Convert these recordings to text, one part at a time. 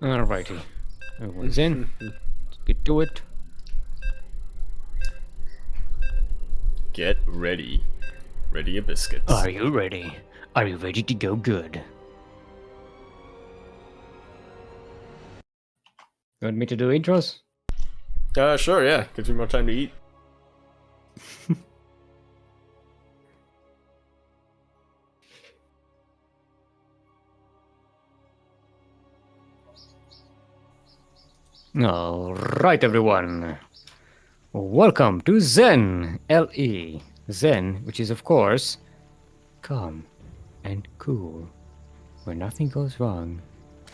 Alrighty. Everyone's in. Let's get to it. Get ready. Ready your biscuits. Are you ready? Are you ready to go good? You want me to do intros? Sure, yeah. Gives me more time to eat. Alright, everyone. Welcome to Zen LE. Zen, which is, of course, calm and cool, where nothing goes wrong,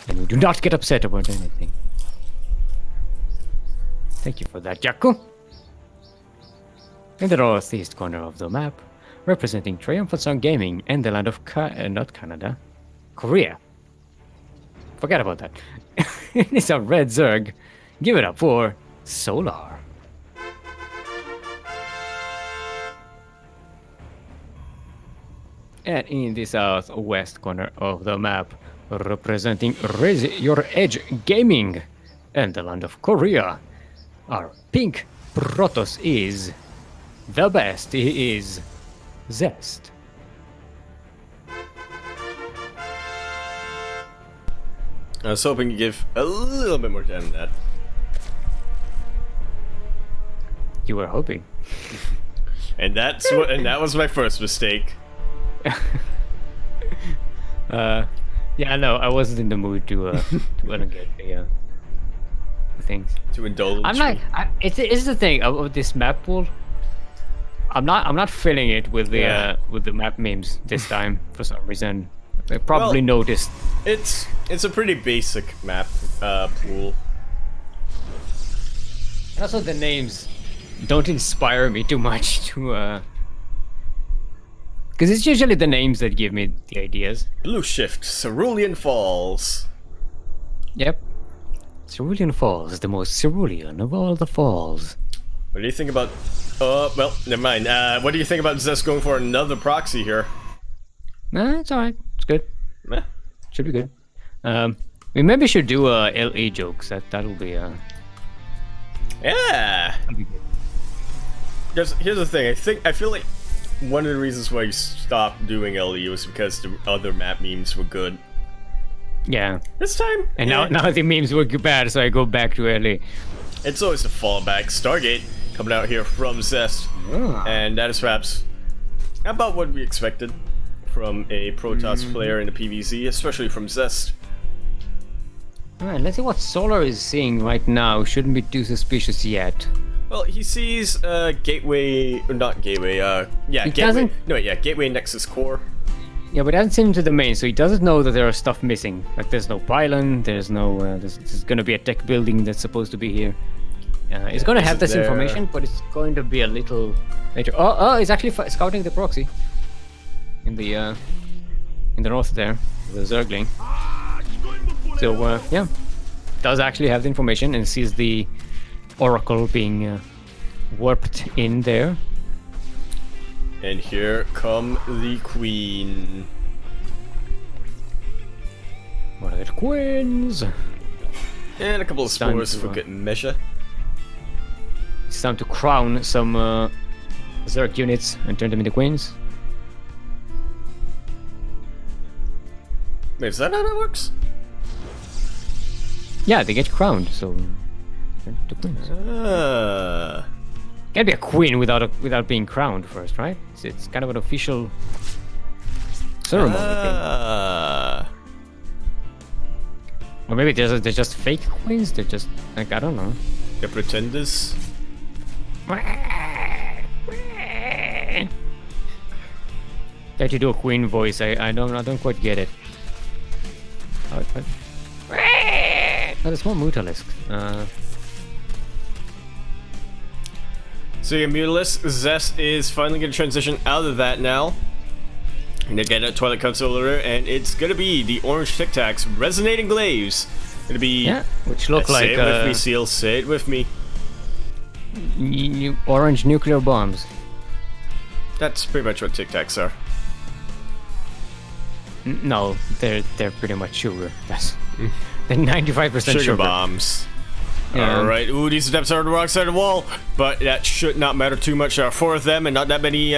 and we do not get upset about anything. Thank you for that, Yaku. In the northeast corner of the map, representing Triumphant Sound Gaming and the land of not Canada, Korea. Forget about that. It's a red Zerg. Give it up for Solar. And in the southwest corner of the map, representing Raise Your Edge Gaming and the land of Korea, our pink Protoss is the best. He is Zest. I was hoping to give a little bit more time than that. You were hoping. And that was my first mistake. Yeah, no, I wasn't in the mood to elongate the things. To indulge. I'm not. It's the thing of this map pool. I'm not filling it with the map memes this time for some reason. I probably noticed. It's a pretty basic map pool. And also the names don't inspire me too much to because it's usually the names that give me the ideas. Blue Shift, Cerulean Falls. Yep. Cerulean Falls, the most cerulean of all the falls. What do you think about... well, never mind. What do you think about Zest going for another proxy here? Nah, it's alright. It's good. Meh. Should be good. We maybe should do LE jokes. That'll be Yeah! that'll be good. Because here's the thing. I feel like one of the reasons why you stopped doing LE was because the other map memes were good. Yeah. This time... And yeah. now the memes were bad, so I go back to LE. It's always a fallback. Stargate coming out here from Zest. And that is perhaps about what we expected from a Protoss player in the PvZ, especially from Zest. Alright, let's see what Solar is seeing right now. Shouldn't be too suspicious yet. Well, he sees Gateway, or not Gateway, yeah, He Gateway. doesn't- No, yeah, Gateway Nexus Core. Yeah, but he hasn't seen into the main, so he doesn't know that there are stuff missing. Like there's no pylon, there's no, there's gonna be a tech building that's supposed to be here. It's gonna have this there? information, but it's going to be a little later. Oh, he's actually scouting the proxy. In the north there, the Zergling. So, yeah. Does actually have the information and sees the Oracle being warped in there. And here come the Queen. What are the queens? And a couple of Time spores to, for good measure. It's time to crown some Zerg units and turn them into queens. Wait, is that how that works? Yeah, they get crowned, so turn to queens. Can't be a queen without being crowned first, right? It's kind of an official ceremony thing. Or maybe they're just fake queens. They're just like, I don't know. The pretenders. Try to do a queen voice. I don't quite get it. Oh, it's more Mutalisk. So yeah, Mutalisk, Zest is finally going to transition out of that now. And they get a Twilight Controller, and it's going to be the orange Tic Tacs, Resonating Glaives. Going to be... Yeah, which look like... Say it with me, Seal, say it with me. Orange nuclear bombs. That's pretty much what Tic Tacs are. No, they're pretty much sugar. Then 95% Sugar bombs. Yeah. Alright, ooh, these adepts are on the wrong side of the wall, but that should not matter too much. There are 4 of them and not that many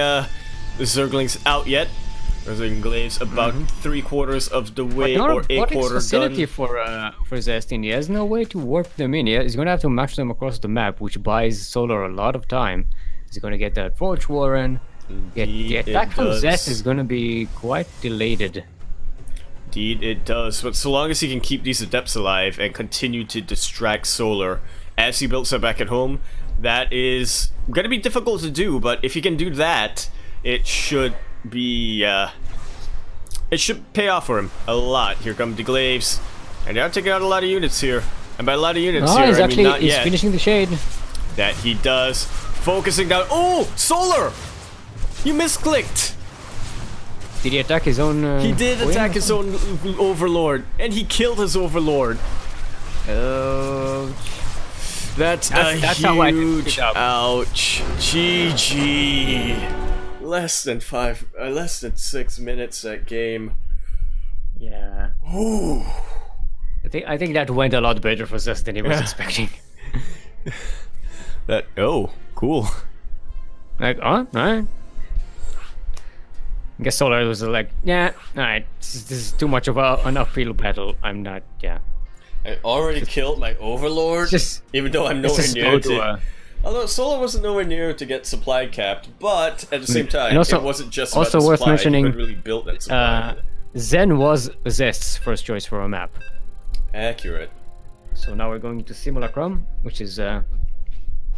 Zerglings out yet. Glaive's about 3/4 of the way, or a quarter facility done. for Zest in. He has no way to warp them in. He's going to have to match them across the map, which buys Solar a lot of time. He's going to get that Forge Warren. The attack from Zest is going to be quite delayed. Indeed it does, but so long as he can keep these adepts alive and continue to distract Solar as he builds up back at home, that is going to be difficult to do, but if he can do that, it should be, it should pay off for him a lot. Here come the Glaives, and they're taking out a lot of units here. And by a lot of units here, he's I mean not he's yet. finishing the shade. That he does. Focusing down. Oh, Solar! You misclicked! Did he attack his own? He did attack his own overlord, and he killed his overlord. That's a huge ouch. GG. Less than 6 minutes that game. Yeah. Ooh. I think that went a lot better for Zest than he was expecting. Cool. Like, alright. I guess Solar was like, yeah, alright, this is too much of an uphill battle. I'm not, yeah. I already killed my overlord, even though I'm nowhere near to. Although Solar wasn't nowhere near to get supply capped, but at the same time, it wasn't just about the worth supply. mentioning, he couldn't really build that supply. Zen was Zest's first choice for a map. Accurate. So now we're going to Simulacrum, which is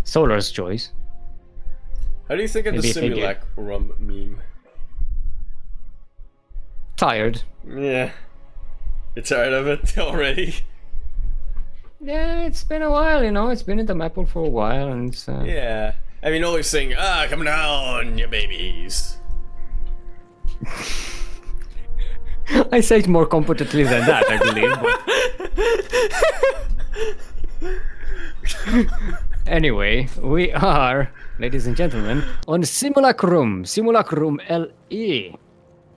Solar's choice. How do you think of the Simulacrum meme? Tired. Yeah. You're tired of it already? Yeah, it's been a while, you know. It's been in the map pool for a while, and it's, yeah. I mean, always saying, come down, you babies. I say it more competently than that, I believe. Anyway, we are, ladies and gentlemen, on Simulacrum. Simulacrum LE.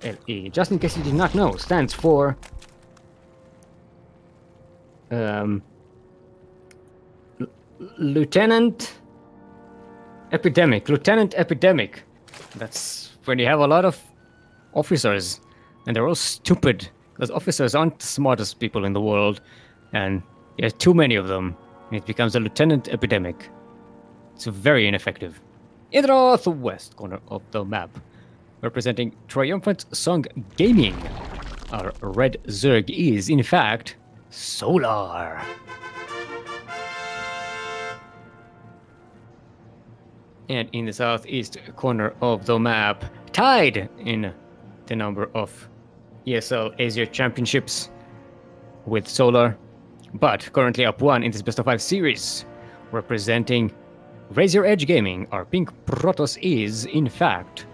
LE, just in case you did not know, stands for Lieutenant Epidemic. That's when you have a lot of officers and they're all stupid, because officers aren't the smartest people in the world, and there's too many of them, and it becomes a Lieutenant Epidemic. It's very ineffective. In the northwest corner of the map, representing Triumphant Song Gaming, our red Zerg is, in fact, Solar. And in the southeast corner of the map, tied in the number of ESL Asia Championships with Solar, but currently up 1 in this best of 5 series, representing Raise Your Edge Gaming, our pink Protoss is, in fact,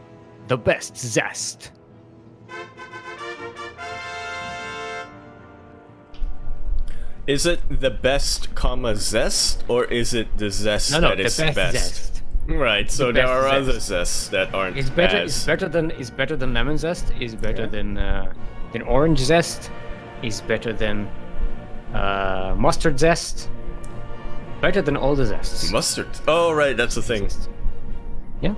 the best Zest. Is it the best, Zest, or is it the Zest that is best? Zest. Right, so there are other Zests that aren't It's better than Lemon Zest, is better than Orange Zest, is better than Mustard Zest, better than all the Zests. Mustard? Oh, right, that's the thing. Yeah.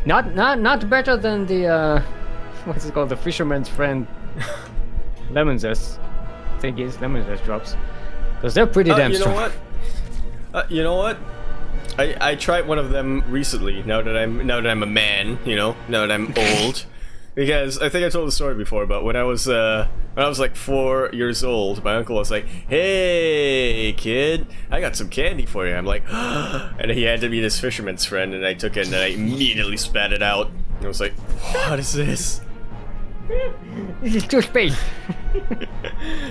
Not better than the what's it called, the Fisherman's Friend Lemon Zest thingies, Lemon Zest drops, because they're pretty damn strong. You know what? I tried one of them recently. Now that I'm a man, now that I'm old, because I think I told the story before. But when I was like 4 years old, my uncle was like, "Hey kid, I got some candy for you." I'm like, and he handed me this Fisherman's Friend, and I took it and I immediately spat it out. And I was like, "What is this?" This is too space.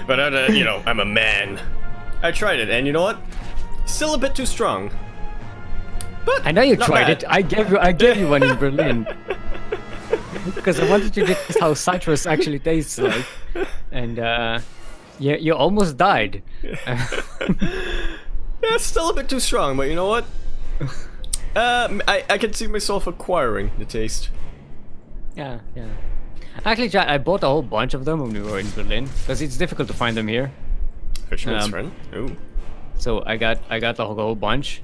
But I'm a man. I tried it, and you know what? Still a bit too strong. But I know you tried it. I gave you one in Berlin. Because I wanted to get how citrus actually tastes like. And you almost died. Yeah, still a bit too strong, but you know what? I can see myself acquiring the taste. Yeah. Actually, I bought a whole bunch of them when we were in Berlin because it's difficult to find them here. Fisherman's friend. Ooh. So I got a whole bunch,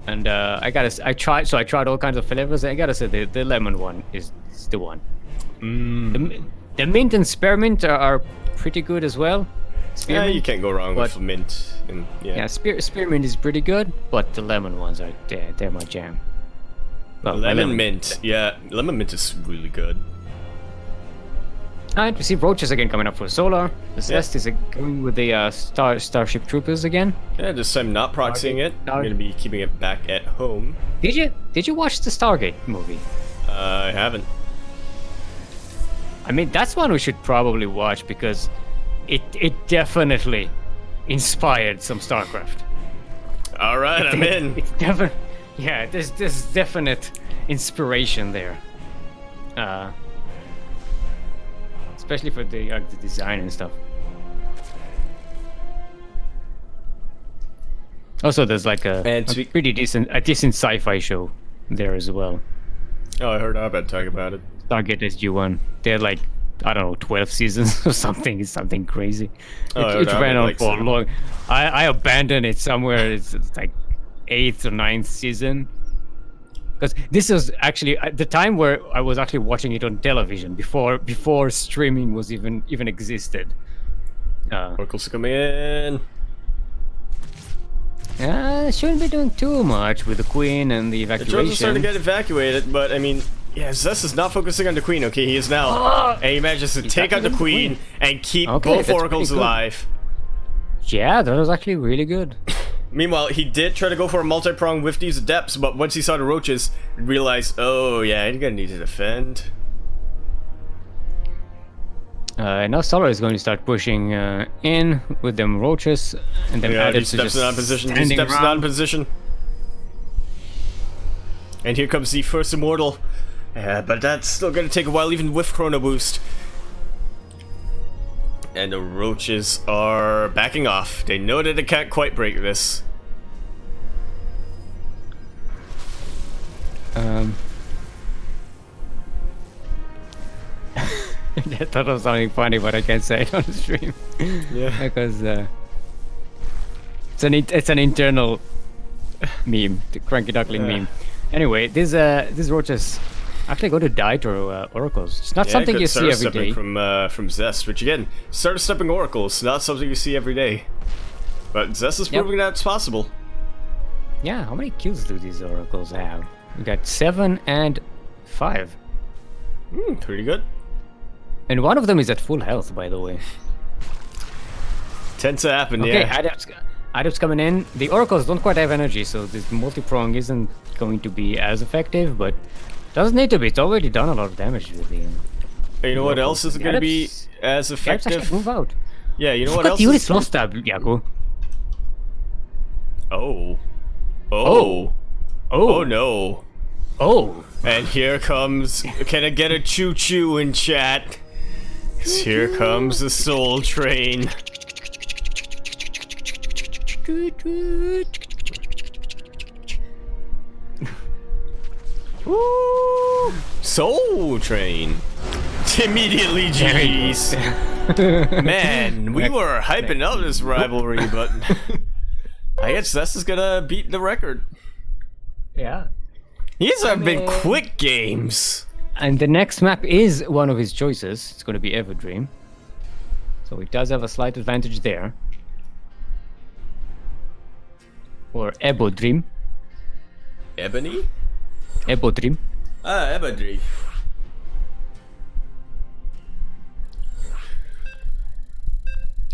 and I tried all kinds of flavors. I gotta say the lemon one is the one. The mint and spearmint are pretty good as well. Yeah, you can't go wrong with mint. And, yeah, spearmint is pretty good, but the lemon ones are they're my jam. Well, lemon mint, yeah, lemon mint is really good. And we see roaches again coming up for solar. The Zest is going with the Starship Troopers again. Yeah, this time not proxying it. I'm gonna be keeping it back at home. Did you watch the Stargate movie? I haven't. I mean, that's one we should probably watch because it definitely inspired some StarCraft. All right, I'm in. It's yeah, there's definite inspiration there. Especially for the design and stuff. Also, there's like a pretty decent sci-fi show there as well. Oh, I heard Abed talk about it. Stargate SG-1. They're like, I don't know, 12 seasons or something. It's something crazy. It ran on for long. I abandoned it somewhere. It's like 8th or 9th season. Because this was actually at the time where I was actually watching it on television before streaming was even existed. Oracles coming in. Shouldn't be doing too much with the Queen and the evacuation. The drones are starting to get evacuated, but I mean, yeah, Zest is not focusing on the Queen. Okay, he is now, and he manages to take out the Queen and keep both Oracles alive. Yeah, that was actually really good. Meanwhile, he did try to go for a multi-prong with these adepts, but once he saw the roaches, realized, oh yeah, I'm gonna need to defend. Now Solar is going to start pushing in with them roaches, and then these steps not in position. These steps not in position. And here comes the first immortal, but that's still gonna take a while, even with Chrono Boost. And the roaches are backing off. They know that they can't quite break this. I thought of something funny, but I can't say it on the stream. Yeah. Because it's an internal meme, the CranKy Duckling meme. Anyway, these roaches actually go to die to oracles. It's not something you see every day. From Zest, which again, starter stepping oracles, not something you see every day. But Zest is proving that it's possible. Yeah, how many kills do these oracles have? We got 7 and 5. Pretty good. And one of them is at full health, by the way. Tends to happen, yeah. Okay, adepts coming in. The oracles don't quite have energy, so this multi-prong isn't going to be as effective, but doesn't need to be. It's already done a lot of damage with the. You know what else is going to be as effective? Actually move out. Yeah, you know what else? You really slow stab, Yaku. Oh no. Oh. And here comes. Can I get a choo-choo in chat? 'Cause here comes the soul train. Woo! Soul train. Immediately GG's. Man, we were hyping up this rivalry, but I guess Zest is gonna beat the record. Yeah. These have been quick games. And the next map is one of his choices. It's going to be Everdream. So he does have a slight advantage there. Or Ebodream. Ebony? Ebodream. Ah, Ebodream.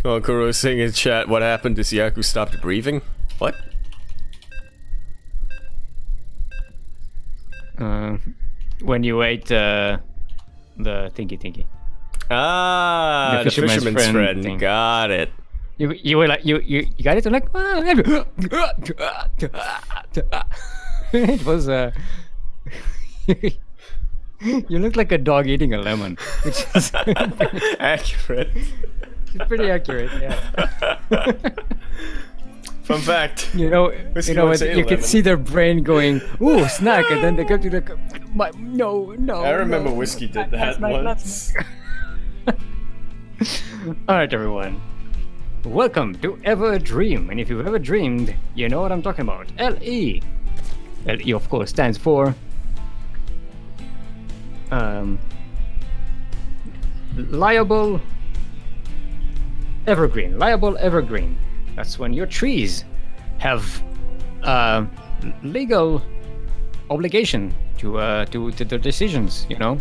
Oh, Kuro is saying in chat, what happened? Does Yaku stopped breathing? What? When you ate the thingy. Ah, the fisherman's friend. Thing. Got it. You were like you got it. I'm like it was you look like a dog eating a lemon, which is accurate. It's pretty accurate, yeah. Fun fact. You know, Whiskey you know, wants you can 811. see their brain going, "Ooh, snack," and then they go to the, no. I remember no, Whiskey did snack, that snack, once. All right, everyone. Welcome to Ever Dream, and if you've ever dreamed, you know what I'm talking about. LE. LE, of course, stands for liable evergreen. Liable evergreen. That's when your trees have legal obligation to their decisions. You know,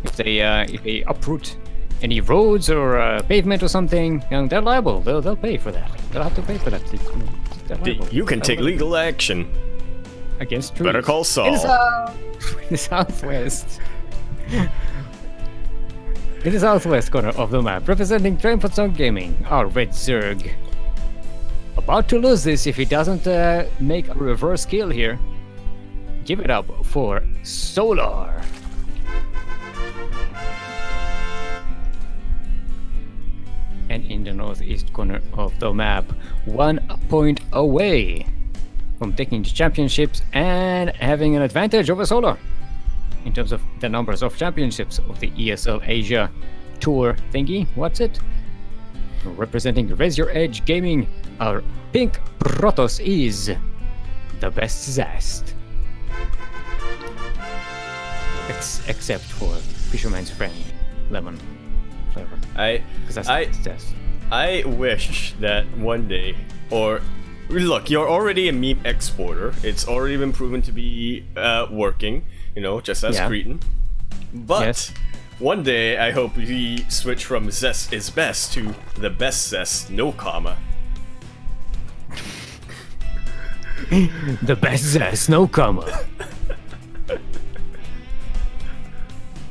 if they uproot any roads or pavement or something, you know, they're liable. They'll pay for that. They'll have to pay for that. They're liable. You can take legal action. Against trees. Better call Saul. In the southwest. In the southwest corner of the map, representing Trainpot Gaming, our Red Zerg. About to lose this if he doesn't make a reverse kill here. Give it up for Solar. And in the northeast corner of the map, 1 point away from taking the championships and having an advantage over Solar in terms of the numbers of championships of the ESL Asia Tour thingy. What's it? Representing Raise Your Edge Gaming, our pink Protoss is the best Zest. Except for Fisherman's Friend Lemon flavor. I wish that one day, or look, you're already a meme exporter. It's already been proven to be working, you know, just as Cretan. But Yes. one day, I hope we switch from Zest is best to the best Zest, no comma. The best Zest, no comma.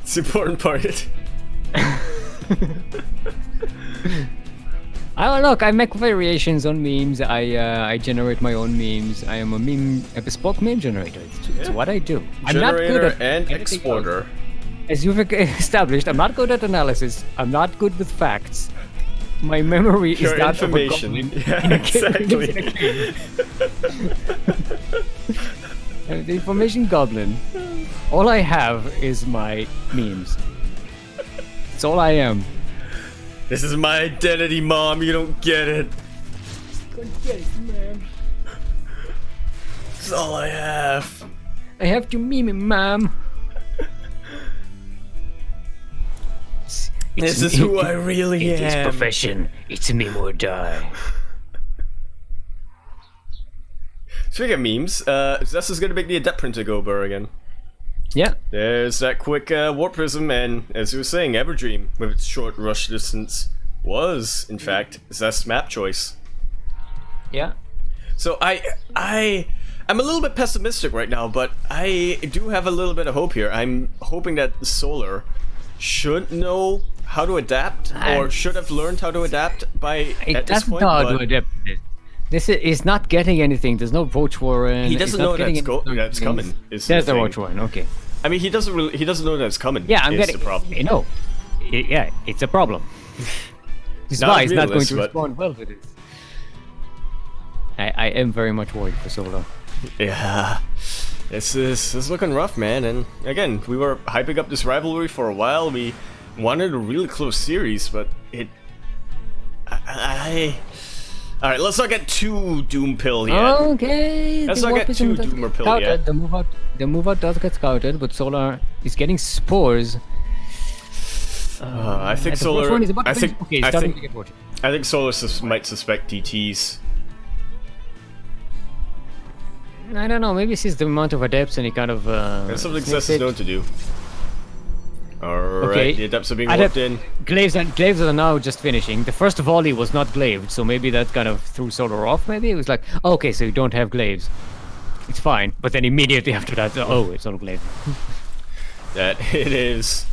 It's the important part. Look, I make variations on memes. I generate my own memes. I am a bespoke meme generator. It's what I do. I'm not good Generator at and anything exporter. else. As you've established, I'm not good at analysis. I'm not good with facts. My memory Pure is that information. of a goblin Yeah, in a cave. exactly. In a cave. And the information goblin. All I have is my memes. That's all I am. This is my identity, Mom. You don't get it. Don't get it, man. That's all I have. I have to meme it, mom. This is who I really It is am. profession. It's meme or die. Speaking of memes, Zest is gonna make the Adept Printer go burr again. Yeah. There's that quick Warp Prism, and as you were saying, Everdream, with its short rush distance, was, in fact, Zest's map choice. Yeah. So I'm a little bit pessimistic right now, but I do have a little bit of hope here. I'm hoping that Solar should know how to adapt, or should have learned how to adapt by at this point. Know how to But adapt. This is not getting anything. There's no Roach Warren. he doesn't know that's coming. Is There's the the thing. Roach Warren. Okay. I mean, he doesn't know that it's coming. Yeah, I'm is getting. the problem. No. Yeah, it's a problem. This Not guy as is not going to realist, but- respond well to this. I am very much worried for Solo. Yeah, this is looking rough, man. And again, we were hyping up this rivalry for a while. We wanted a really close series, but it. All right, let's not get too doom pill yet. Okay. Let's the not get warp too isn't doomer pill scouted. yet. The move out does get scouted, but Solar is getting spores. I think And the Roach Solar. Warren is about to I finish. think. Okay, it's I starting think. to get Roach. I think Solar might suspect DTs. I don't know. Maybe he sees the amount of adepts and he kind of. That's something sniffs Zest it. is known to do. Alright, Okay. the adepts are being Adept- warped in. Glaives are now just finishing. The first volley was not glaved, so maybe that kind of threw Solar off. Maybe it was like, oh, okay, so you don't have glaives. It's fine. But then immediately after that, oh, it's all glaved. That it is.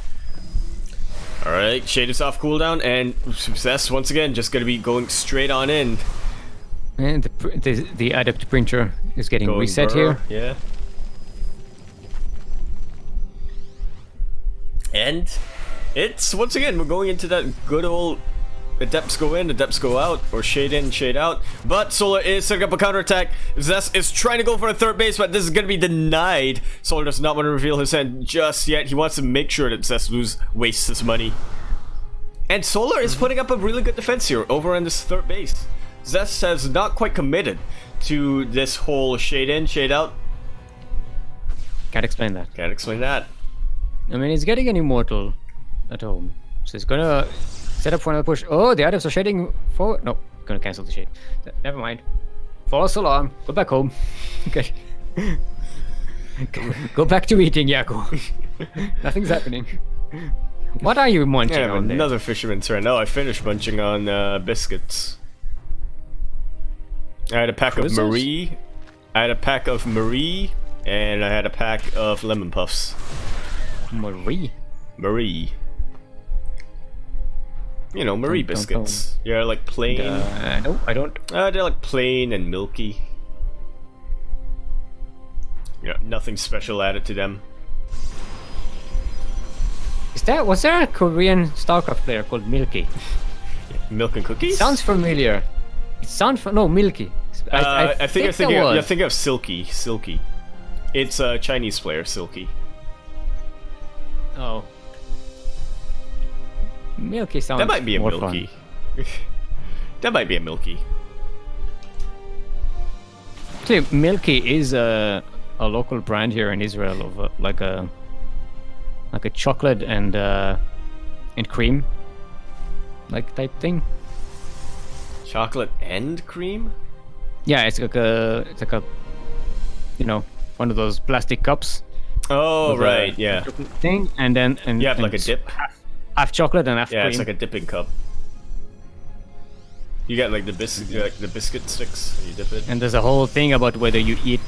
Alright, Shade is off cooldown, and Zest once again just gonna be going straight on in. And the adept printer is getting Going reset burr, here. Yeah. And it's once again we're going into that good old Adepts go in, Adepts go out, or shade in, shade out. But Solar is setting up a counterattack. Zest is trying to go for a third base, but this is going to be denied. Solar does not want to reveal his hand just yet. He wants to make sure that Zest wastes his money. And Solar is putting up a really good defense here over on this third base. Zest has not quite committed to this whole shade in, shade out. Can't explain that. Can't explain that. I mean, he's getting an immortal at home, so he's gonna set up for another push. Oh, the items are shading forward. No, gonna cancel the shade. Never mind. False alarm. Go back home. Okay. Go back to eating, Yaku. Nothing's happening. What are you munching on there? Another fisherman's turn. Oh, I finished munching on biscuits. I had a pack of Marie. I had a pack of Marie, and I had a pack of lemon puffs. Marie. Marie. You know, Marie biscuits. Yeah, like plain. No, I don't. They're like plain and milky. Yeah, nothing special added to them. Was there a Korean StarCraft player called Milky? Milk and cookies? Sounds familiar. It sounds no Milky. I think you're thinking of Silky. Silky. It's a Chinese player, Silky. Oh. Milky sounds. That might be a more Milky. That might be a Milky. Actually, Milky is a local brand here in Israel of like a chocolate and cream like type thing. Chocolate and cream? Yeah, it's like a you know, one of those plastic cups. Oh right, yeah. Thing and you have like a dip. Half chocolate and half cream. Yeah, it's like a dipping cup. You got like the biscuit sticks. And you dip it. And there's a whole thing about whether you eat,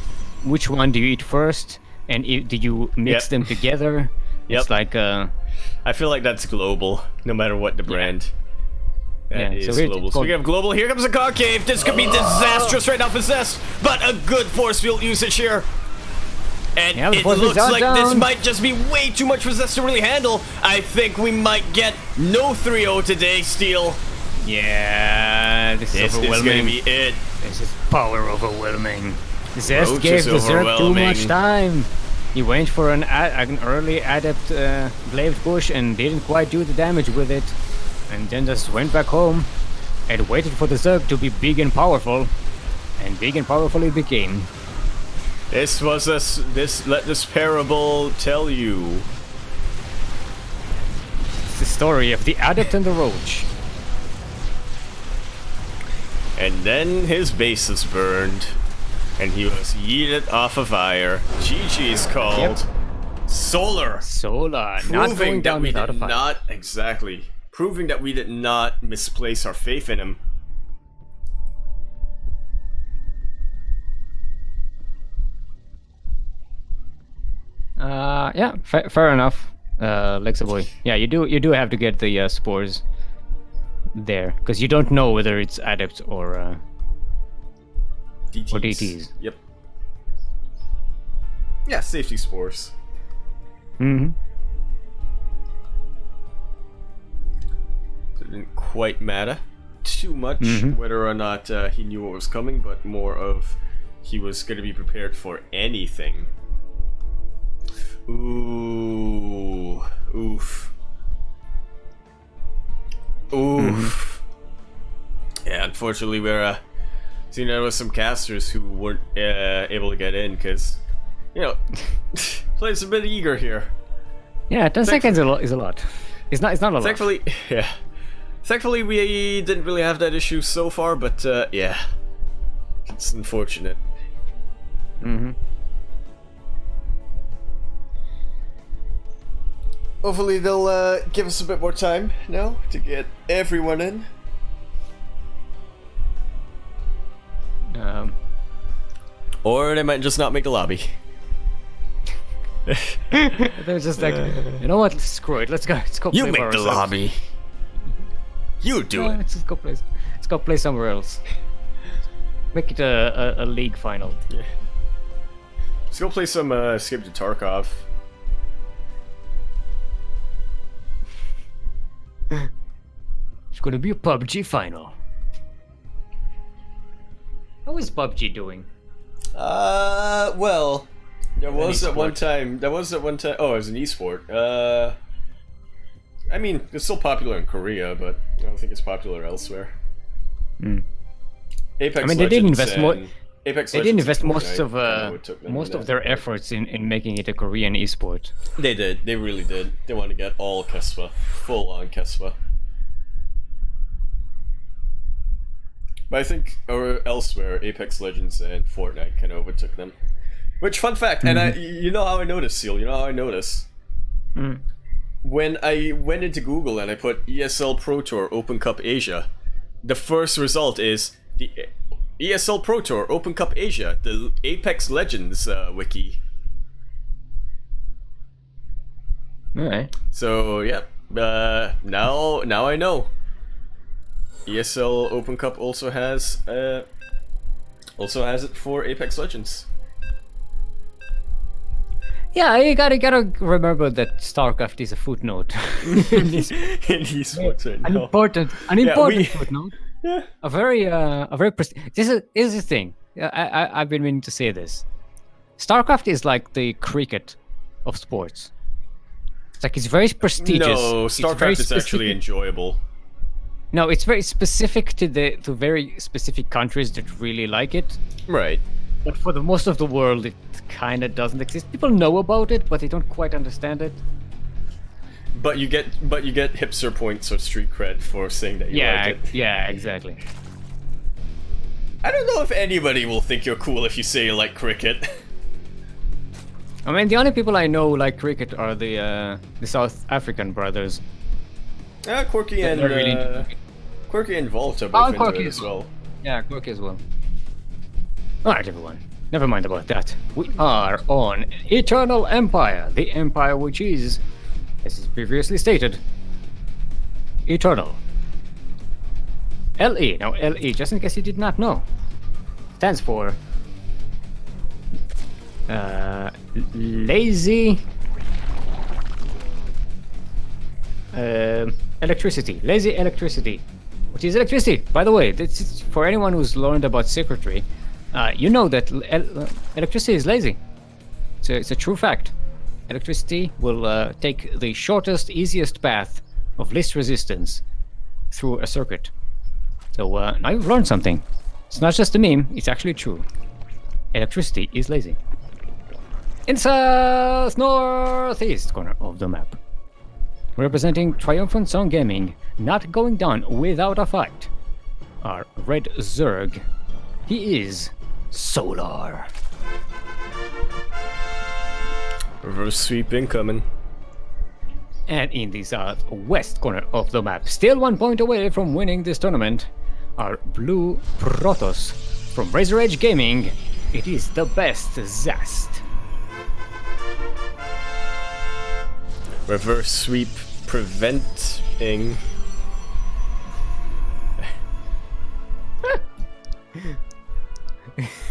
which one do you eat first, and do you mix them together? It's like I feel like that's global, no matter what the brand. That is so global. Speaking of global, here comes the concave. This could be disastrous right now for Zest, but a good force field usage here. And it looks like this might just be way too much for Zest to really handle. I think we might get no 3-0 today, Steel. Yeah, this is overwhelming. Gonna be it. This is power overwhelming. Zest gave the Zerg too much time. He went for an early adept glaive push and didn't quite do the damage with it. And then just went back home and waited for the Zerg to be big and powerful. And big and powerful it became. Let this parable tell you. It's the story of the adept and the roach. And then his base is burned. And he was yeeted off of fire. GG's called. Yep. Solar. Not going down without a fight. Exactly. Proving that we did not misplace our faith in him. Yeah, fair enough. Lexaboy. Yeah, you do have to get the spores there, because you don't know whether it's adepts or DTs. Or DTs. Yep. Yeah, safety spores. Mm-hmm. It didn't quite matter too much whether or not he knew what was coming, but more of he was going to be prepared for anything. Ooh. Oof. Oof. Yeah, unfortunately we're seeing there was some casters who weren't able to get in because, you know, players a bit eager here. Yeah, 10 seconds is a lot. It's not a lot. Thankfully we didn't really have that issue so far, but yeah, it's unfortunate. Hopefully they'll give us a bit more time now to get everyone in. Or they might just not make the lobby. They're just like, you know what? Screw it. Let's go. You play make the lobby. You do it. Let's go play somewhere else. Make it a league final. Yeah. Let's go play some Escape to Tarkov. gonna be a PUBG final. How is PUBG doing? Well, there was at one time. Oh, it was an esport. I mean, it's still popular in Korea, but I don't think it's popular elsewhere. Apex. I mean, they did invest more. Apex. They did invest most Fortnite of their efforts in making it a Korean esport. They did. They really did. They want to get all Kespa, full on Kespa. But I think elsewhere, Apex Legends and Fortnite kind of overtook them. Which, fun fact, and you know how I noticed, Seal. You know how I noticed. When I went into Google and I put ESL Pro Tour Open Cup Asia, the first result is the ESL Pro Tour Open Cup Asia, the Apex Legends wiki. Alright. So yeah, now I know. ESL Open Cup also has it for Apex Legends. Yeah, you gotta remember that StarCraft is a footnote in esports right now. An important footnote. Yeah. A very this is the thing. I've been meaning to say this. StarCraft is like the cricket of sports. It's like it's very prestigious. No, StarCraft is actually enjoyable. No, it's very specific to very specific countries that really like it. Right. But for the most of the world, it kind of doesn't exist. People know about it, but they don't quite understand it. But you get hipster points or street cred for saying that you like it. Yeah, exactly. I don't know if anybody will think you're cool if you say you like cricket. I mean, the only people I know like cricket are the South African brothers. Quirky and Quirky and Vault are both into it as well. Yeah, Quirky as well. Alright, everyone. Never mind about that. We are on Eternal Empire. The Empire which is, as is previously stated, eternal. LE. Now, LE, just in case you did not know, stands for lazy electricity. Lazy electricity. Which is electricity. By the way, this is for anyone who's learned about circuitry. You know that electricity is lazy. So it's a true fact. Electricity will take the shortest, easiest path of least resistance through a circuit. So now you've learned something. It's not just a meme, it's actually true. Electricity is lazy. In south northeast corner of the map, representing Triumphant Song Gaming, not going down without a fight, are Red Zerg. He is Solar. Reverse sweep incoming. And in the southwest corner of the map, still 1 point away from winning this tournament, are Blue Protoss from Razor Edge Gaming. It is the best Zest. Reverse sweep preventing.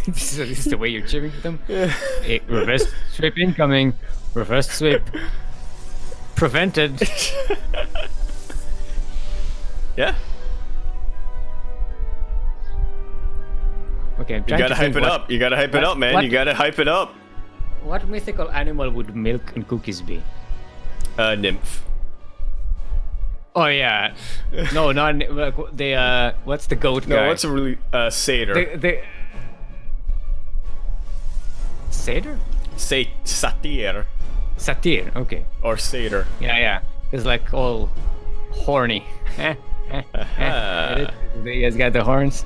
This is the way you're cheering them? Reverse sweep incoming. Reverse sweep prevented. Yeah. Okay, you gotta hype it up. You gotta hype it up, man. You gotta hype it up. What mythical animal would milk and cookies be? Nymph. Oh yeah. No, not the what's the goat guy? No, what's a really satyr? The satyr? Satyr. Satyr, okay. Or satyr. Yeah. It's like all horny. He has got the horns.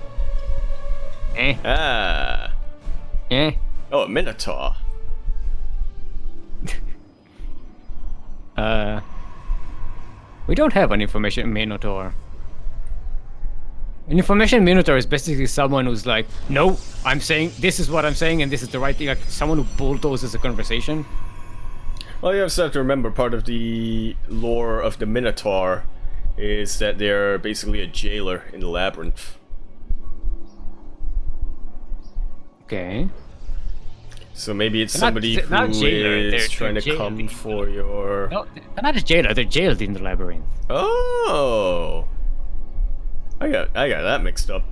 Oh, a minotaur. We don't have an information minotaur. An information minotaur is basically someone who's like, no, I'm saying this is what I'm saying and this is the right thing. Like someone who bulldozes a conversation. Well, you also have to remember part of the lore of the minotaur is that they're basically a jailer in the labyrinth. Okay. So maybe it's somebody who is trying to come for your... No, they're not a jailer, they're jailed in the labyrinth. Oh! I got that mixed up.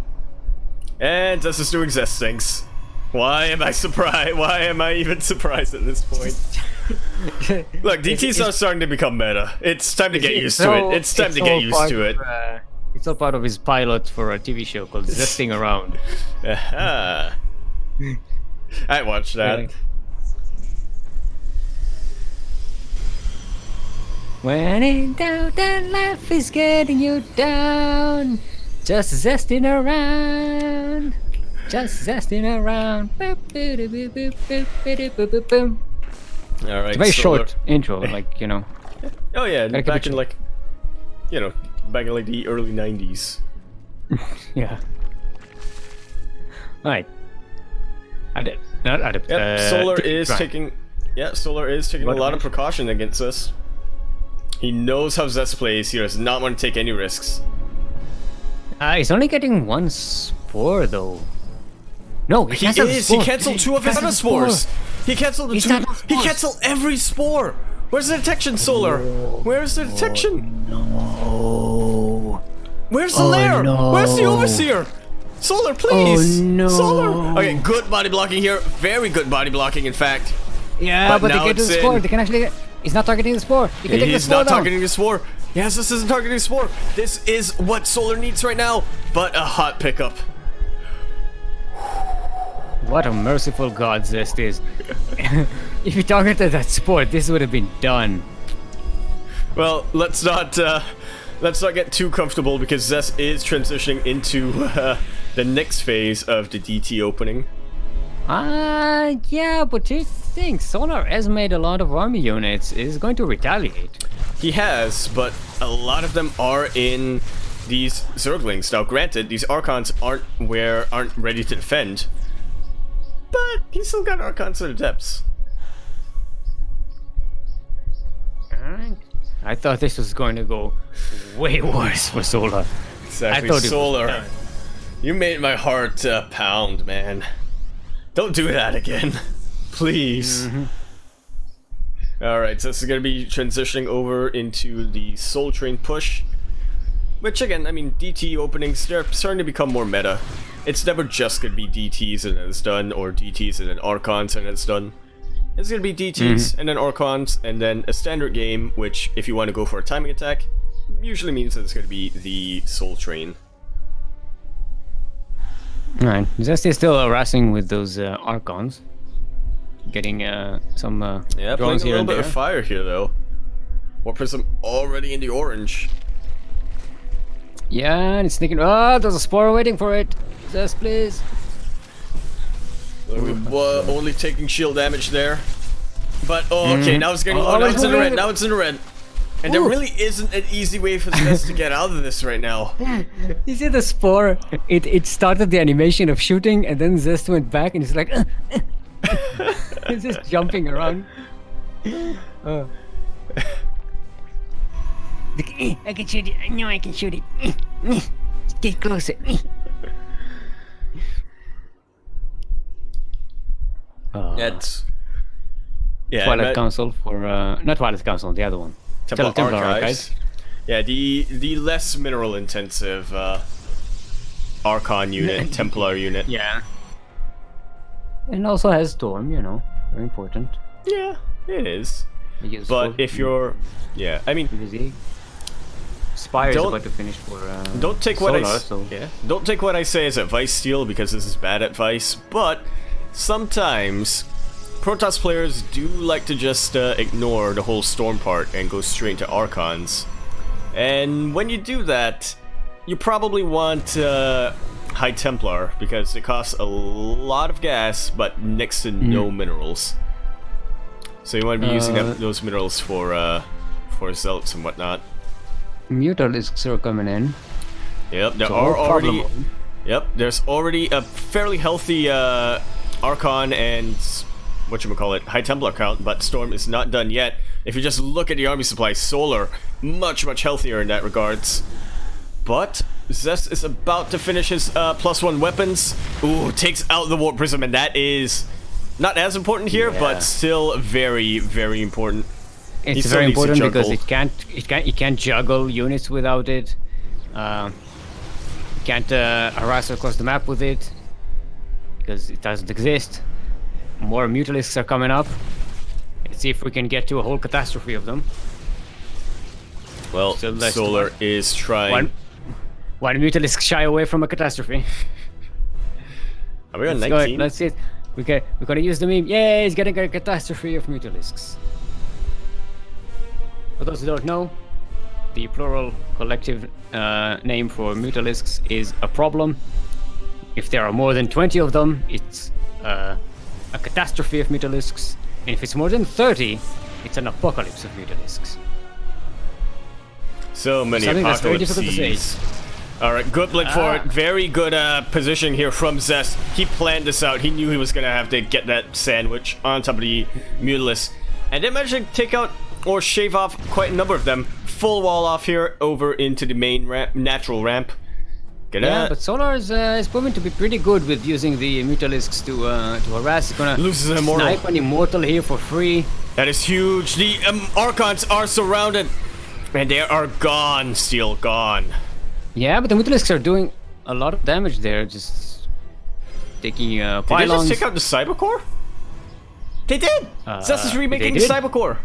And Zest is doing Zest things. Why am I surprised? Why am I even surprised at this point? Look, DT's not starting to become meta. It's time to get used to it. It's time to get used to it. It's all part of his pilot for a TV show called Zesting Around. I watched that. When in doubt and life is getting you down, just zesting around, just zesting around. All right. It's a very short intro, like, you know. Oh yeah, back in like, you know, back in like the early 90s. Yeah. Alright. Solar is taking a lot of precaution against us. He knows how Zest plays. He does not want to take any risks. He's only getting one spore though. No, he canceled two of his other spores. He canceled the two. He canceled every spore. Where's the detection, Solar? Where's the detection? No. Where's the lair? No. Where's the overseer? Solar, please. Oh no. Solar. Okay, good body blocking here. Very good body blocking, in fact. Yeah, but they get to the spore. They can actually get... He's not targeting the spore. He can take the He's spore not down. targeting the spore. Yes, this isn't targeting the spore. This is what Solar needs right now, but a hot pickup. What a merciful god Zest is. If he targeted that spore, this would have been done. Well, let's not get too comfortable because Zest is transitioning into the next phase of the DT opening. Yeah, but you think Solar has made a lot of army units. Is going to retaliate. He has, but a lot of them are in these Zerglings. Now, granted, these Archons aren't ready to defend, but he's still got Archons to the depths. I thought this was going to go way worse for Solar. Exactly, I thought Solar. You made my heart pound, man. Don't do that again. Please. Alright, so this is going to be transitioning over into the Soul Train push. Which again, I mean, DT openings, they're starting to become more meta. It's never just going to be DTs and then it's done, or DTs and then Archons and then it's done. It's going to be DTs and then Archons and then a standard game, which if you want to go for a timing attack, usually means that it's going to be the Soul Train. Alright, Zest is still harassing with those Archons. Getting some yeah, drones here a little and bit there. of fire here though. Warp Prism already in the orange. Yeah, and it's sneaking. Oh, there's a spore waiting for it. Zest, please. We're only taking shield damage there. But, oh, okay, now it's getting low. Now it's in the red. Now it's in the red. And there really isn't an easy way for Zest to get out of this right now. You see the spore? It started the animation of shooting, and then Zest went back, and he's like, he's just jumping around. I can shoot it. I know I can shoot it. Get closer. That's... Yeah, Twilight Council for... not Twilight Council, the other one. Templar Archives. Yeah, the less mineral intensive Archon unit, Templar unit. Yeah. And also has Storm, you know. Very important. Yeah, it is. But if you're... Yeah, I mean... PvZ. Spire is about to finish for don't take Solar, don't take what I say as advice, Steel, because this is bad advice, but sometimes Protoss players do like to just ignore the whole Storm part and go straight to Archons. And when you do that, you probably want High Templar, because it costs a lot of gas, but next to no minerals. So you want to be using those minerals for Zelts and whatnot. Mutalisks are coming in. Yep, there So are no already... problem. Yep, there's already a fairly healthy Archon and whatchamacallit, High Templar count, but Storm is not done yet. If you just look at the army supply, Solar, much healthier in that regards. But Zest is about to finish his +1 weapons. Ooh, takes out the Warp Prism, and that is not as important here, but still very important. It's very important because it can't juggle units without it. Can't harass across the map with it because it doesn't exist. More Mutalisks are coming up. Let's see if we can get to a whole catastrophe of them. Well, So Solar is trying. One Mutalisk shy away from a catastrophe. Are we on Let's 19? Let's see it. We're gonna use the meme. Yay, he's getting a catastrophe of Mutalisks. For those who don't know, the plural collective name for Mutalisks is a problem. If there are more than 20 of them, it's a catastrophe of Mutalisks. And if it's more than 30, it's an apocalypse of Mutalisks. So many Something that's very difficult to apocalypses. Alright, good blink for it. Very good position here from Zest. He planned this out. He knew he was going to have to get that sandwich on top of the Mutalisk. And then managed to take out or shave off quite a number of them. Full wall off here over into the main ramp, natural ramp. Yeah, but Solar is proven to be pretty good with using the Mutalisks to harass. He's gonna loses an immortal. Snipe an immortal here for free. That is huge. The Archons are surrounded. And they are gone, Steel, gone. Yeah, but the Mutalisks are doing a lot of damage there, just taking pylons. Did they just take out the Cybercore? They did! Zest is remaking the Cybercore.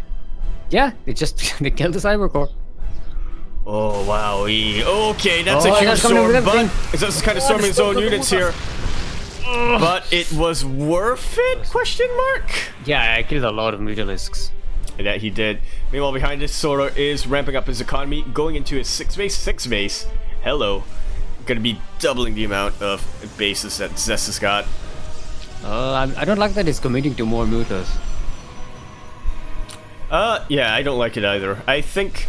Yeah, they killed the Cybercore. Oh, wow. Okay, that's a huge storm, but Zest is kind of storming his own units here. But it was worth it? Question mark? Yeah, I killed a lot of Mutalisks. And that he did. Meanwhile, behind this, Solar is ramping up his economy, going into his 6 base. Hello. Gonna be doubling the amount of bases that Zest has got. I don't like that he's committing to more mutas. Yeah, I don't like it either. I think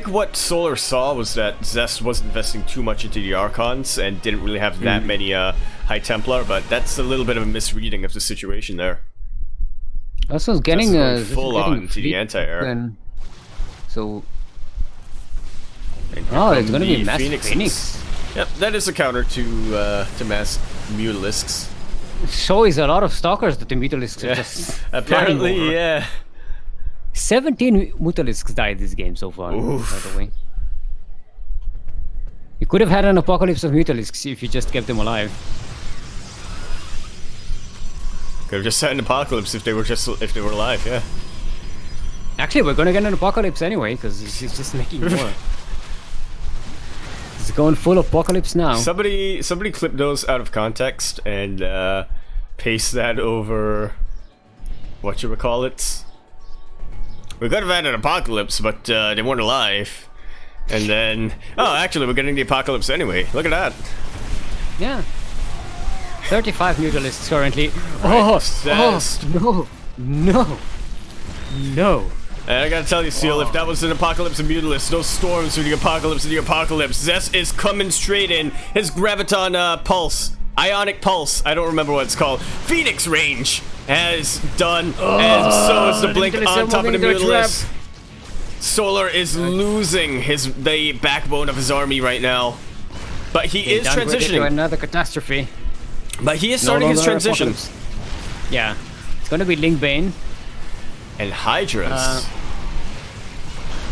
what Solar saw was that Zest was investing too much into the Archons and didn't really have that many High Templar, but that's a little bit of a misreading of the situation there. Also, it's getting full on to the anti-air. So, it's gonna be mass Phoenix. Yep, that is a counter to mass Mutalisks. So is a lot of stalkers that the Mutalisks are just apparently, yeah. 17 Mutalisks died this game so far. Oof. By the way, you could have had an apocalypse of Mutalisks if you just kept them alive. Could have just had an apocalypse if they were alive, yeah. Actually, we're gonna get an apocalypse anyway because he's just making more. He's going full apocalypse now. Somebody clip those out of context and paste that over what you would call it. We could have had an apocalypse, but they weren't alive. And then, oh, actually, we're getting the apocalypse anyway. Look at that. Yeah. 35 Mutalisks currently. No. And I gotta tell you, Steel, if that was an apocalypse of Mutalisks, those storms are the apocalypse of the apocalypse. Zest is coming straight in. His Graviton Pulse, Ionic Pulse, I don't remember what it's called. Phoenix Range has done, and so is the Blink on top of the Mutalisk. Solar is losing the backbone of his army right now. But he is transitioning. To another catastrophe. But he is starting his transition. Yeah. It's gonna be Linkbane. And Hydras.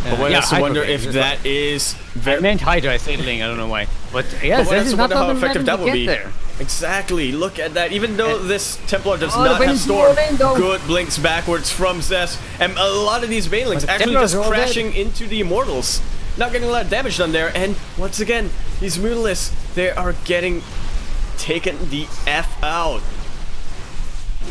But one has to wonder if that is... I meant Hydra, I said Link, I don't know why. But yeah, this is not how effective that will be. There. Exactly, look at that. Even though this Templar does not have Storm, good blinks backwards from Zest. And a lot of these Banelings actually just crashing into the Immortals. Not getting a lot of damage done there. And once again, these Mutalisks, they are getting taken the F out.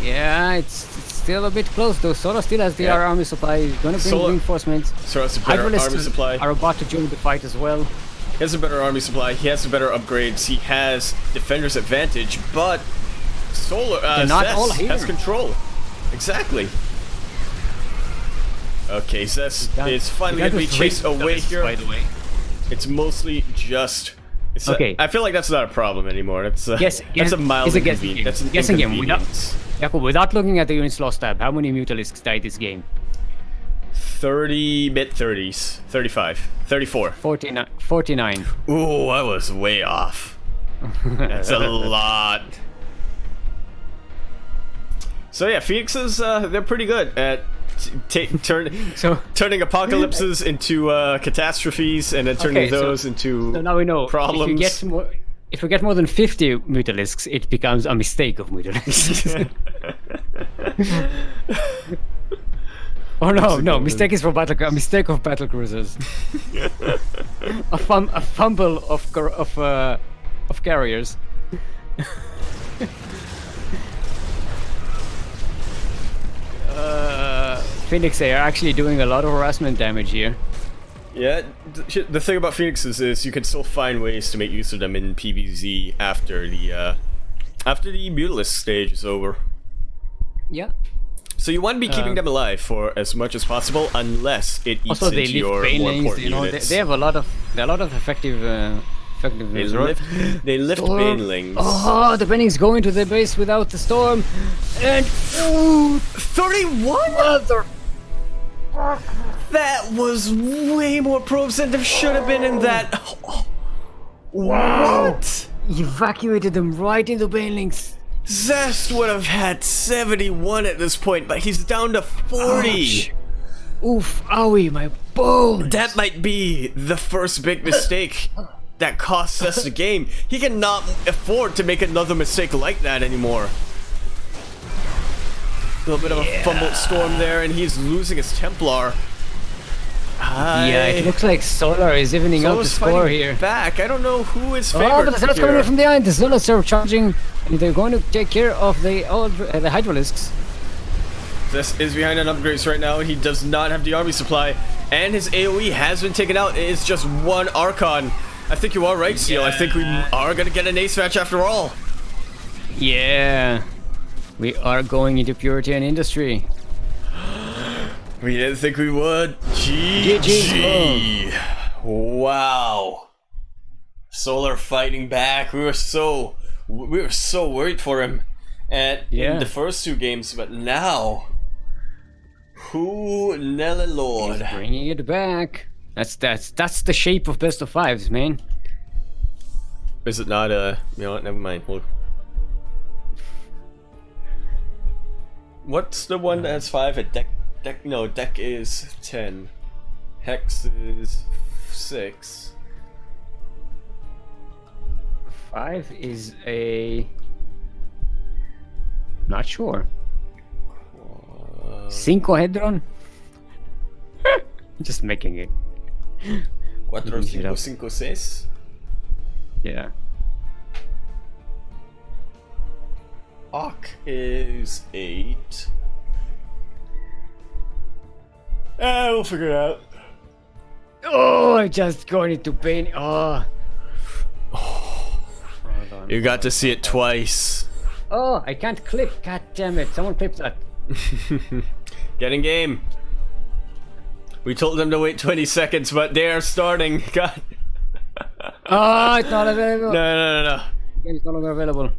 Yeah, it's still a bit close though. Solar still has the army supply. He's gonna bring reinforcements. Solar has a better army supply. Are about to join the fight as well. He has a better army supply. He has better upgrades. He has defender's advantage, but Solar Zest has control. Exactly. Okay, Zest is finally going to be chased away here. By the way, it's mostly just. Okay. I feel like that's not a problem anymore. It's that's a mild inconvenience. That's an guessing game. Without looking at the units lost tab, how many Mutalisks died this game? 30, mid-30s, 35, 34. 49. Ooh, I was way off. That's a lot. So yeah, Phoenixes, they're pretty good at turning apocalypses into catastrophes and then turning those into so now we know problems. if we get more than 50 Mutalisks, it becomes a mistake of Mutalisks. Oh no! Mistake is for a mistake of battle cruisers. a fumble of carriers. Phoenix are actually doing a lot of harassment damage here. Yeah, the thing about Phoenixes is you can still find ways to make use of them in PvZ after the Mutalisk stage is over. Yeah. So you want to be keeping them alive for as much as possible, unless it eats also, into your more important units. They have a lot of effective They lift banelings. Oh, the banelings go into the base without the storm, and 31. That was way more probes than there should have been in that. What? Evacuated them right into banelings. Zest would have had 71 at this point, but he's down to 40. Ouch. Oof, owie, my bones. That might be the first big mistake that costs us the game. He cannot afford to make another mistake like that anymore. A little bit of a fumbled storm there, and he's losing his Templar. Yeah, it looks like Solar is evening out the score here. Back. I don't know who is favored. Oh, but the Zealots coming in from behind. The Zealots are charging, and they're going to take care of the Hydralisks. This is behind on upgrades right now. He does not have the army supply, and his AoE has been taken out. It is just one Archon. I think you are right, Steel. I think we are going to get an ace match after all. Yeah. We are going into Purity and Industry. We didn't think we would. GG. Wow. Solar fighting back. We were so worried for him in the first two games, but now, who Nelly Lord? He's bringing it back. That's the shape of best of fives, man. Is it not? You know what? Never mind. What's the one that has 5 at deck? Deck is 10. Hex is 6. 5 is a... Not sure. Cincohedron? Just making it. 4, 5, 6. Yeah. Arc is 8. We'll figure it out. Oh, I just got into pain. Oh. You got to see it twice. Oh, I can't clip. God damn it. Someone clip that. Get in game. We told them to wait 20 seconds, but they are starting. God. Oh, it's not available. No. The game is no longer available.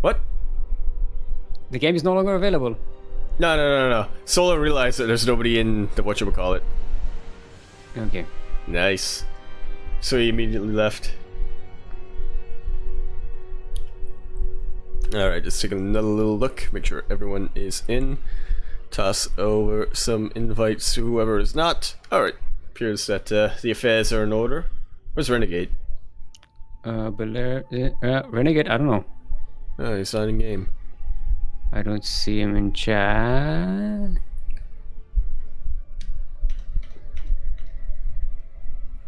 What? The game is no longer available. No. Solar realized that there's nobody in the whatchamacallit. Okay. Nice. So he immediately left. Alright, just taking another little look. Make sure everyone is in. Toss over some invites to whoever is not. Alright. Appears that the affairs are in order. Where's Renegade? Renegade? I don't know. Oh, he's not in game. I don't see him in chat.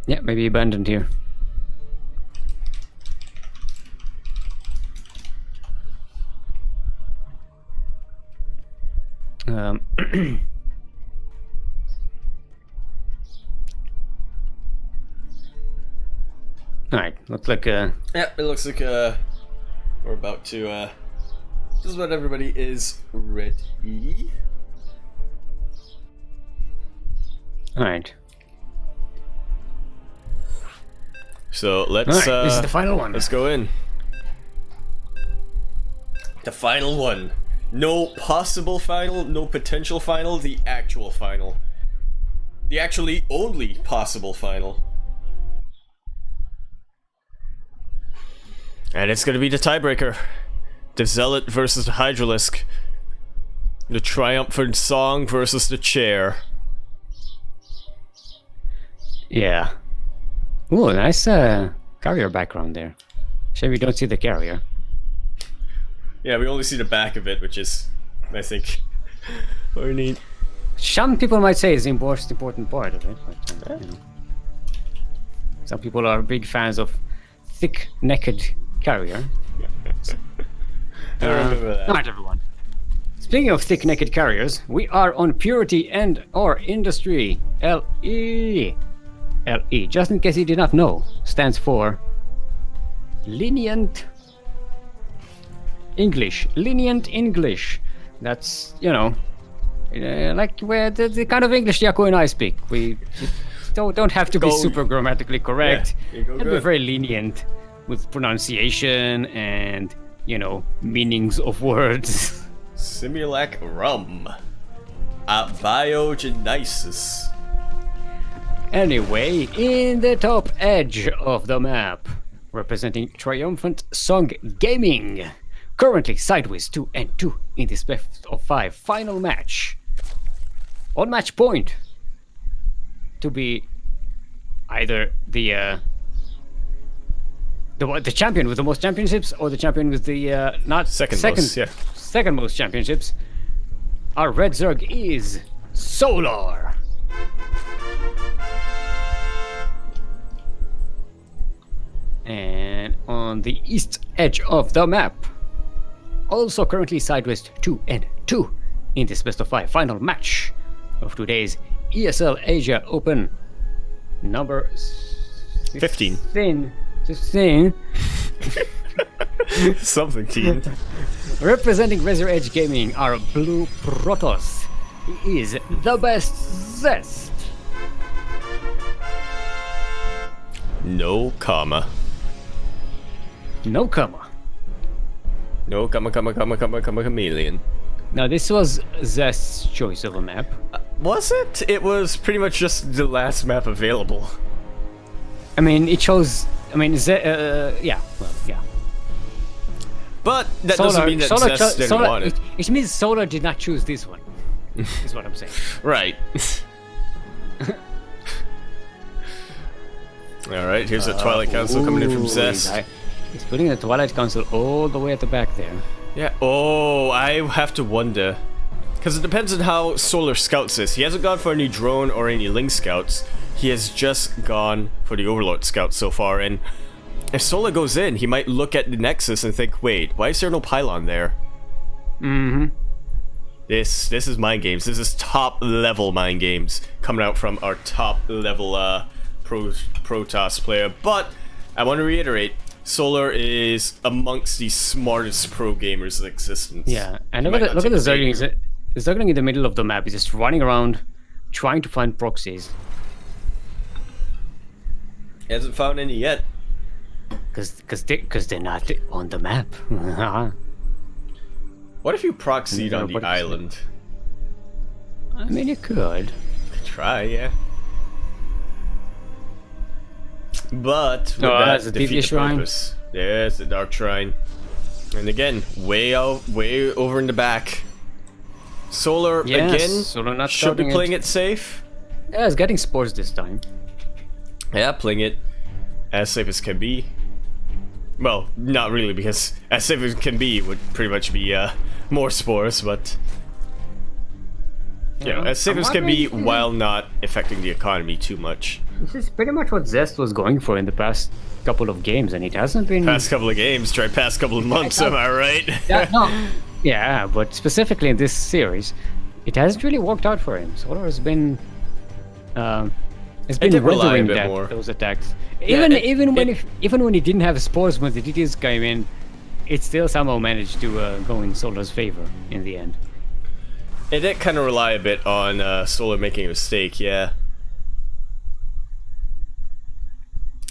Yeah, maybe abandoned here. Alright, looks like yeah, it looks like we're about to just about everybody is ready. Alright. So let's this is the final one. Let's go in. The final one. No possible final, no potential final, the actual final. The actually only possible final. And it's gonna be the tiebreaker. The Zealot versus the Hydralisk. The triumphant song versus the chair. Yeah. Ooh, nice carrier background there. Shame we don't see the carrier. Yeah, we only see the back of it, which is, I think, very neat. Some people might say it's the most important part of it, but you know. Some people are big fans of thick-necked carrier. I remember that. Not everyone. Speaking of thick-necked carriers, we are on Purity and or Industry. LE. LE, just in case you did not know, stands for Lenient English. Lenient English. That's, you know, like where the kind of English Yaku and I speak. We don't have to be super grammatically correct. Yeah, and be very lenient with pronunciation and, you know, meanings of words. Simulacrum. Biogenesis. Anyway, in the top edge of the map, representing Triumphant Song Gaming, currently sideways 2-2 in this best of 5 final match. On match point, to be either the champion with the most championships or the champion with the second most championships. Our red Zerg is Solar. And on the east edge of the map, also currently sideways 2-2 in this best of 5 final match of today's ESL Asia Open number 15. 15. Something teen. Representing Razor Edge Gaming, our blue Protoss. He is the best Zest. No comma. No comma. No comma, chameleon. Now this was Zest's choice of a map. Was it? It was pretty much just the last map available. I mean, it chose. I mean, yeah. Well, yeah. But that doesn't mean that Zest didn't want it. It means Solar did not choose this one. Is what I'm saying. Right. Alright, here's the Twilight Council coming in from Zest. He's putting the Twilight Council all the way at the back there. Yeah, oh, I have to wonder. Because it depends on how Solar scouts this. He hasn't gone for any drone or any Link scouts. He has just gone for the Overlord scouts so far, and if Solar goes in, he might look at the Nexus and think, wait, why is there no pylon there? Mm-hmm. This is mind games. This is top level mind games coming out from our top level Protoss player. But I want to reiterate, Solar is amongst the smartest pro gamers in existence. Yeah, and look at the Zergling. The Zergling in the middle of the map is just running around trying to find proxies. He hasn't found any yet. Because they're not on the map. What if you proxied on the island? I mean, you could. Try, yeah. But that's the devious shrine. Purpose. Yes, the Dark Shrine. And again, way over in the back. Solar again Solar should be playing it safe. Yeah, it's getting spores this time. Yeah, playing it as safe as can be. Well, not really, because as safe as can be would pretty much be more spores, but you know, as safe as can be while not affecting the economy too much. This is pretty much what Zest was going for in the past couple of games, and it hasn't been... Past couple of games, past couple of months, am I right? Yeah, but specifically in this series, it hasn't really worked out for him. Solar has been... It's been weathering those attacks. Even when he didn't have spores when the DTs came in, it still somehow managed to go in Solar's favor in the end. It did kind of rely a bit on Solar making a mistake, yeah.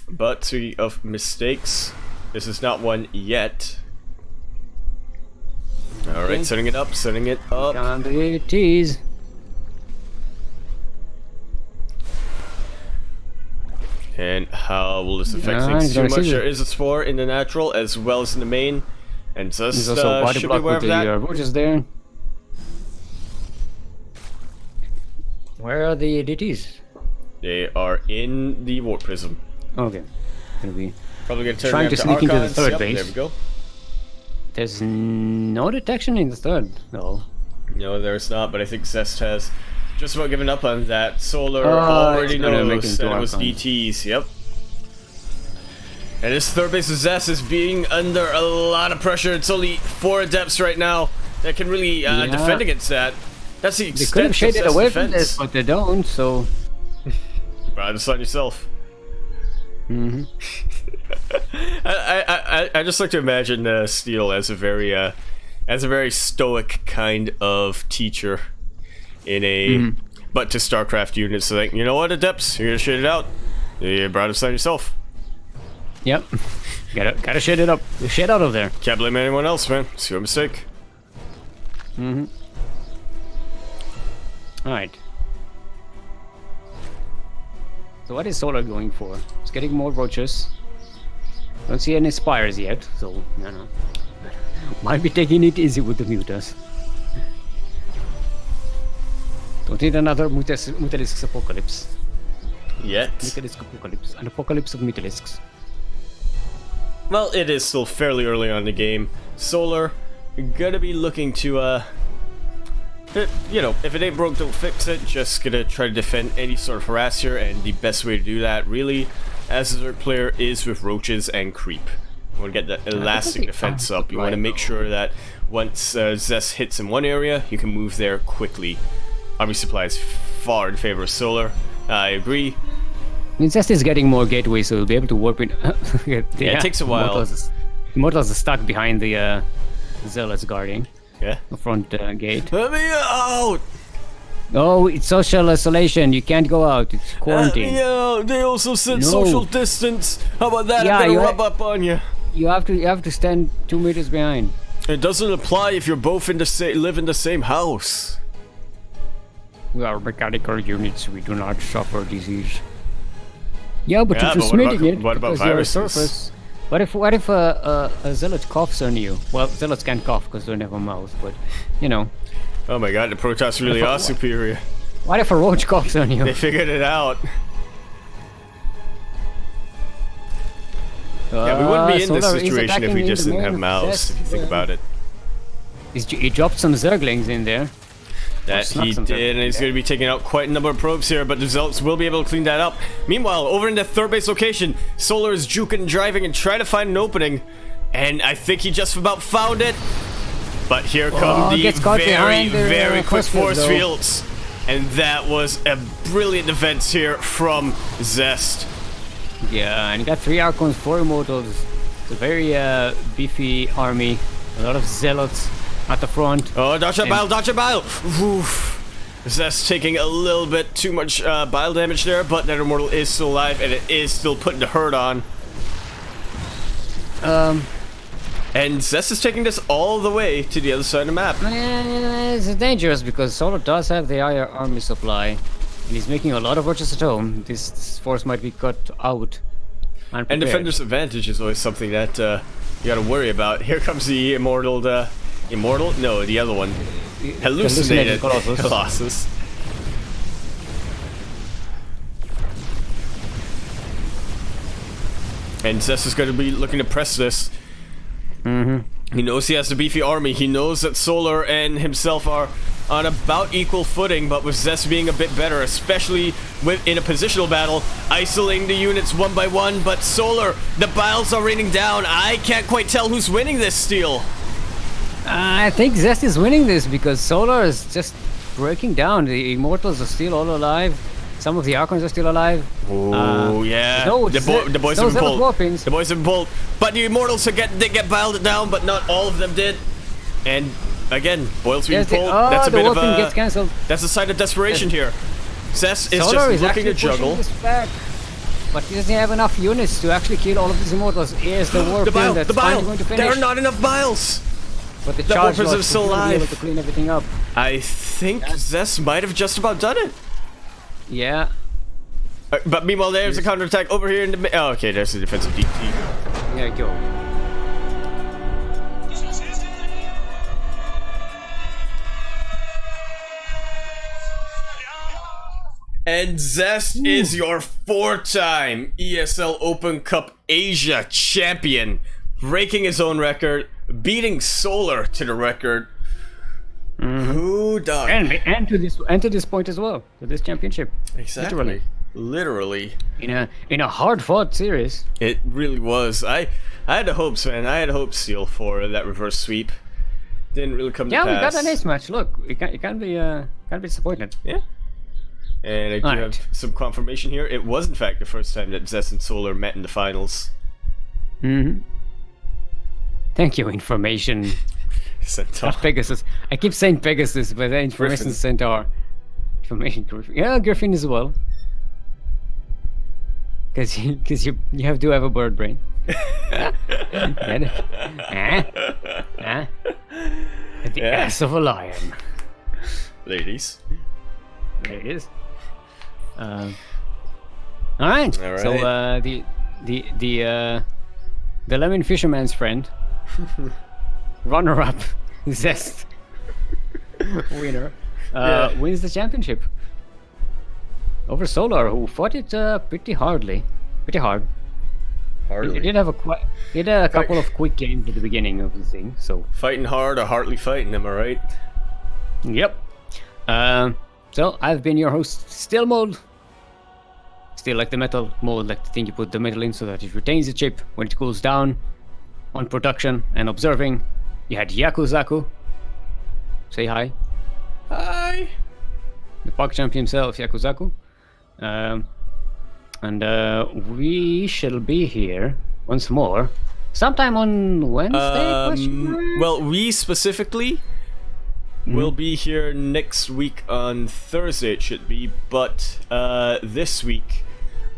But speaking of mistakes, this is not one yet. Alright, setting it up. On the DTs. And how will this affect things too much? There is a spore in the natural as well as in the main. And just should be aware of that. Roaches there. Where are the DTs? They are in the warp prism. Okay. Gonna be Probably gonna turn trying to them sneak into the Archons. third Yep, base. there we go. There's no detection in the third, no. No, there's not, but I think Zest has just about given up on that. Solar Oh, already it's gonna make knows him that do it was Archons. DTs, yep. And this third base of Zest is being under a lot of pressure. It's only 4 Adepts right now that can really defend against that. That's the They extent could have of shaded Zest's away defense. from this, but they don't, so... Right, decide yourself. Mm-hmm. I just like to imagine Steel as a very stoic kind of teacher in a but to StarCraft units. So like, you know what, Adepts, you're gonna shit it out. You brought it on yourself. Yep. Gotta shit it up. Shit out of there. Can't blame anyone else, man. It's your mistake. Mm-hmm. Alright. So what is Solar going for? It's getting more roaches. Don't see any spires yet, so no. Might be taking it easy with the mutas. Don't need another Mutalisks apocalypse. Yet. Mutalisk apocalypse. An apocalypse of Mutalisks. Well, it is still fairly early on in the game. Solar gonna be looking to you know, if it ain't broke, don't fix it. Just gonna try to defend any sort of harass here, and the best way to do that, really, as a Zerg player, is with roaches and creep. You want to get that elastic defense up. You want to make sure that once Zest hits in one area, you can move there quickly. Army supply is far in favor of Solar. I agree. Zest is getting more gateways, so he'll be able to warp in. Yeah, it takes a while. Immortals are stuck behind the Zealots guarding. Yeah. The front gate. Let me out! Oh, it's social isolation. You can't go out. It's quarantine. Yeah, they also said No. social distance. How about that? Yeah, I'm gonna you're rub up on you. You have to stand 2 meters behind. It doesn't apply if you're both in the live in the same house. We are mechanical units. We do not suffer disease. Yeah, but Yeah, if you're but what about- smitting it, what about because you're a viruses? surface. What if a zealot coughs on you? Well, zealots can't cough because they don't have a mouth, but you know. Oh my god, the Protoss really are superior. What if a roach coughs on you? They figured it out. Yeah, we wouldn't be in this Solar is situation if we attacking just in the didn't have main mouths, Zest, if you think about it. He dropped some Zerglings in there. That snuck he some did, and he's going to be taking out quite a number of probes here, but the Zealots will be able to clean that up. Meanwhile, over in the third base location, Solar is juking, driving, and trying to find an opening. And I think he just about found it. But here come the gets caught very, behind their, very quick force field, force though. fields. And that was a brilliant defense here from Zest. Yeah, and he got 3 Archons, 4 Immortals. It's a very beefy army. A lot of Zealots at the front. Oh, dodge a bile, dodge a bile! Oof. Zest taking a little bit too much bile damage there, but that Immortal is still alive, and it is still putting the hurt on. And Zest is taking this all the way to the other side of the map. It's dangerous because Solar does have the higher army supply. And he's making a lot of roaches at home. This force might be cut out. And Defender's Advantage is always something that you gotta worry about. Here comes the Immortal, Immortal? No, the other one. Hallucinated Colossus. And Zest is going to be looking to press this. He knows he has the beefy army. He knows that Solar and himself are on about equal footing, but with Zest being a bit better, especially in a positional battle, isolating the units one by one. But Solar, the biles are raining down. I can't quite tell who's winning this, Steel. I think Zest is winning this because Solar is just breaking down. The Immortals are still all alive. Some of the Archons are still alive. Oh yeah, the boys have been pulled. The boys have been pulled. But the Immortals did get biled down, but not all of them did. And again, Boyle's being pulled. That's a bit of a... gets cancelled. That's a sign of desperation here. Zest is Solar just looking to juggle. But he doesn't have enough units to actually kill all of these Immortals. Here's the warp that's finally going to finish. There are not enough biles. But the charge is still alive. To clean everything up. I think Zest might have just about done it. Yeah. But meanwhile, there's a counterattack over here in the... Oh, okay, there's a defensive DT. There you go. And Zest is your 4-time ESL Open Cup Asia champion, breaking his own record, beating Solar to the record. Who does? And to this point as well, to this championship. Exactly. Literally. In a hard fought series. It really was. I had the hopes, man. I had hopes, Steel, for that reverse sweep. Didn't really come to pass. Yeah, we got an ace match. Look, you can't be disappointed. Yeah. And I do have some confirmation here. It was in fact the first time that Zest and Solar met in the finals. Thank you, information. Centaur. Not Pegasus. I keep saying Pegasus, but then information Griffin. Centaur. Information Griffin. Yeah, Griffin as well. Because you do have a bird brain. The ass of a lion. Ladies. There it is. All right. So the lemon fisherman's friend, runner-up, Zest, winner, wins the championship over Solar, who fought it pretty hard. He did have a couple of quick games at the beginning of the thing. So Fighting hard or hardly fighting, am I right? Yep. So I've been your host, Steelmold. Still like the metal mold, like the thing you put the metal in so that it retains the chip when it cools down. On production and observing, you had Yakuzaku. Say hi. Hi. The puck champ himself, Yakuzaku. And we shall be here once more, sometime on Wednesday. Question mark? Well, we specifically will be here next week on Thursday. It should be, but this week,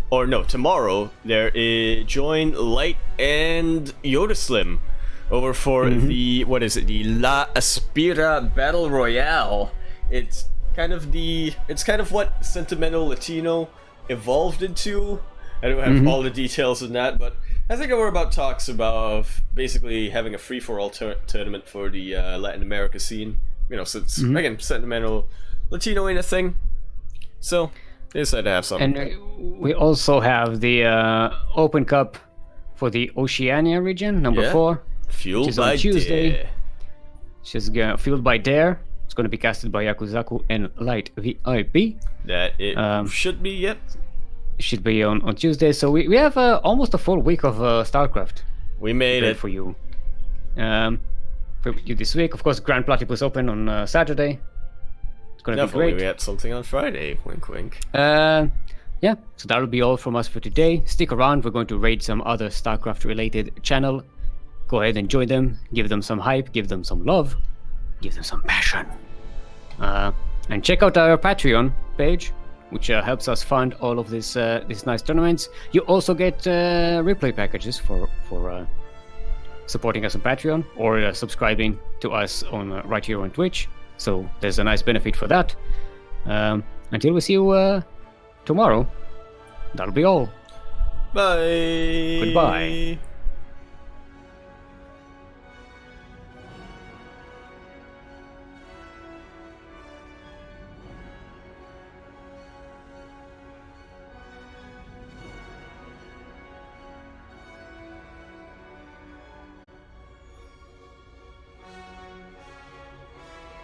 or no, tomorrow, there is join Light and Yoda Slim over for the the La Aspira Battle Royale. It's kind of what Sentimental Latino evolved into. I don't have all the details in that, but I think we're about talks about basically having a free-for-all tournament for the Latin America scene. You know, since again, Sentimental Latino ain't a thing, so they decided to have something. And we also have the Open Cup for the Oceania region, number 4. Fueled which is by on Tuesday. Dare. Which is fueled by Dare. It's going to be casted by Yakuzaku and Light VIP. That it should be, yep. It should be on Tuesday. So we have almost a full week of StarCraft. We made it for you. For you this week. Of course, Grand Platypus Open on Saturday. It's going to be great. We had something on Friday. Wink, wink. Yeah, so that'll be all from us for today. Stick around. We're going to raid some other StarCraft-related channel. Go ahead and join them. Give them some hype. Give them some love. Give them some passion. And check out our Patreon page, which helps us fund all of these nice tournaments. You also get replay packages for supporting us on Patreon or subscribing to us on right here on Twitch. So there's a nice benefit for that. Until we see you tomorrow, that'll be all. Bye. Goodbye.